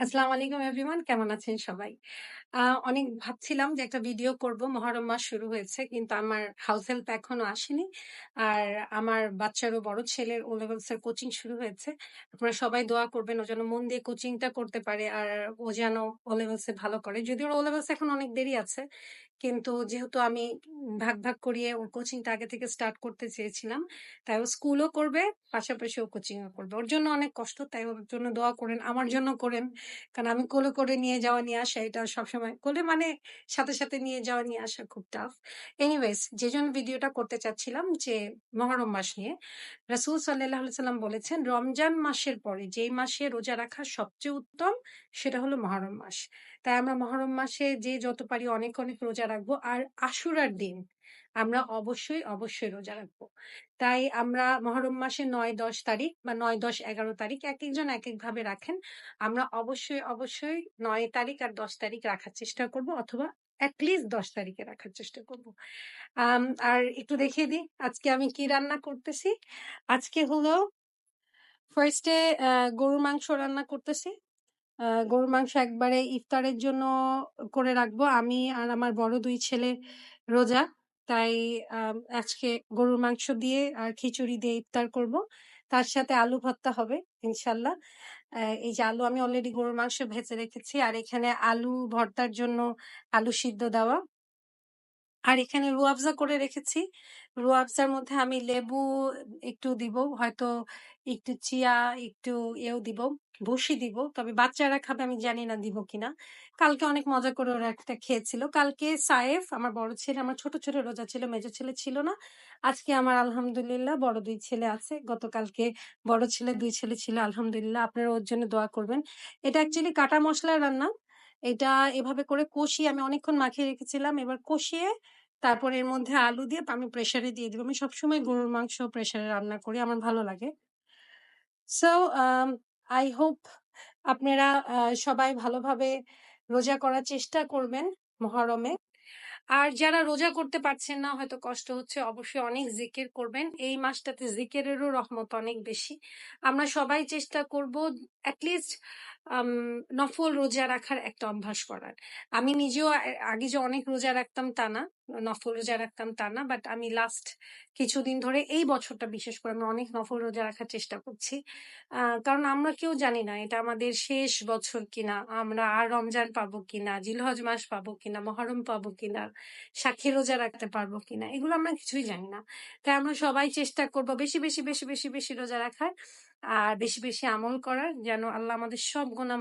আসসালামু আলাইকুম এভরিওয়ান, কেমন আছেন সবাই? আ অনেক ভাবছিলাম যে একটা ভিডিও করব। মহরম মাস শুরু হয়েছে কিন্তু আমার হাউস হেল্প এখনো আসেনি। আর আমার বাচ্চারও বড় ছেলের ও লেভেলস এর কোচিং শুরু হয়েছে। আপনারা সবাই দোয়া করবেন ও যেন মন দিয়ে কোচিংটা করতে পারে আর ও যেন ও লেভেলস এ ভালো করে। যদিও ওর ও লেভেলস এখন অনেক দেরি আছে। কিন্তু যেহেতু আমি ভাগ করিয়ে ওর কোচিংটা আগে থেকে স্টার্ট করতে চেয়েছিলাম। তাই ও স্কুলও করবে, পাশাপাশি ও কোচিংও করবে। ওর জন্য অনেক কষ্ট, তাই ওর জন্য দোয়া করেন। আমার জন্য করেন। কারণ আমি কোলে করে নিয়ে যাওয়া নিয়ে আসা এটা সবসময় কোলে মানে সাথে নিয়ে যাওয়া নিয়ে আসা খুব টাফ। এনিওয়েজ যেজন্য ভিডিওটা করতে চাচ্ছিলাম যে মহরম মাস নিয়ে রাসূল সাল্লাল্লাহু আলাইহি সাল্লাম বলেছেন রমজান মাসের পরে যেই মাসে রোজা রাখা সবচেয়ে উত্তম সেটা হলো মহরম মাস। তাই আমরা মহরম মাসে যে যত পারি অনেক রোজা রাখবো। আর আশুরার দিন আমরা অবশ্যই রোজা রাখবো। তাই আমরা মহরম মাসের ৯-১০ তারিখ বা ৯-১০-১১ তারিখ একেকজন একেকভাবে রাখেন। আমরা অবশ্যই ৯ তারিখ আর ১০ তারিখ রাখার চেষ্টা করব অথবা এটলিস্ট ১০ তারিখে রাখার চেষ্টা করব। আর একটু দেখিয়ে দিই আজকে আমি কি রান্না করতেছি। আজকে হলো ফার্স্ট এ গরুর মাংস রান্না করতেছি। গরুর মাংস একবারে ইফতারের জন্য করে রাখবো। আমি আর আমার বড় ২ ছেলে রোজা। তাই আজকে গরুর মাংস দিয়ে আর খিচুড়ি দিয়ে ইফতার করব। তার সাথে আলু ভর্তা হবে ইনশাআল্লাহ। এই যে আলু আমি অলরেডি গরুর মাংস ভেজে রেখেছি। আর এখানে আলু ভর্তার জন্য আলু সিদ্ধ দেওয়া। আর এখানে রুয়াবজা করে রেখেছি। রুয়াবজার মধ্যে আমি লেবু একটু দিব, হয়তো একটু চিয়া, একটু এও দিব, ভুসি দিব। তবে বাচ্চারা খাবে আমি জানি না দিব কিনা। কালকে অনেক মজা করে ওরা একটা খেয়েছিল। কালকে সায়েফ আমার বড় ছেলে, আমার ছোট রোজা ছিল, মেজো ছেলে ছিল না। আজকে আমার আলহামদুলিল্লাহ বড় ২ ছেলে আছে। গতকালকে বড় ছেলে ২ ছেলে ছিল আলহামদুলিল্লাহ। আপনারা ওর জন্য দোয়া করবেন। এটা অ্যাকচুয়ালি কাটা মসলার রান্না। এটা এভাবে করে কষিয়ে আমি অনেকক্ষণ মাখিয়ে রেখেছিলাম। এবার কষিয়ে তারপর এর মধ্যে আলু দিয়ে আমি প্রেসারে দিয়ে দিব। আমি সবসময় গরুর মাংস প্রেসারে রান্না করি। আমার ভালো লাগে। সো আই হোপ আপনারা সবাই ভালোভাবে রোজা করার চেষ্টা করবেন মহরমে। আর যারা রোজা করতে পারছেন না, হয়তো কষ্ট হচ্ছে, অবশ্যই অনেক জিকির করবেন। এই মাসটাতে জিকিরেরও রহমত অনেক বেশি। আমরা সবাই চেষ্টা করব এটলিস্ট আম নফল রোজা রাখার একটা অভ্যাস করার। আমি নিজেও আগে যে অনেক রোজা রাখতাম তা না, নফল রোজা রাখতাম তা না। বাট আমি লাস্ট কিছুদিন ধরে এই বছরটা বিশেষ করে আমি অনেক নফল রোজা রাখার চেষ্টা করছি। কারণ আমরা কেউ জানি না এটা আমাদের শেষ বছর কিনা, আমরা আর রমজান পাবো কিনা, জিলহজ মাস পাবো কিনা, মহরম পাবো কিনা, সাক্ষী রোজা রাখতে পারবো কিনা, এগুলো আমরা কিছুই জানি না। তাই আমরা সবাই চেষ্টা করবো বেশি রোজা রাখার আর বেশি আমল করার, যেন আল্লাহ আমাদের সব গুনাহ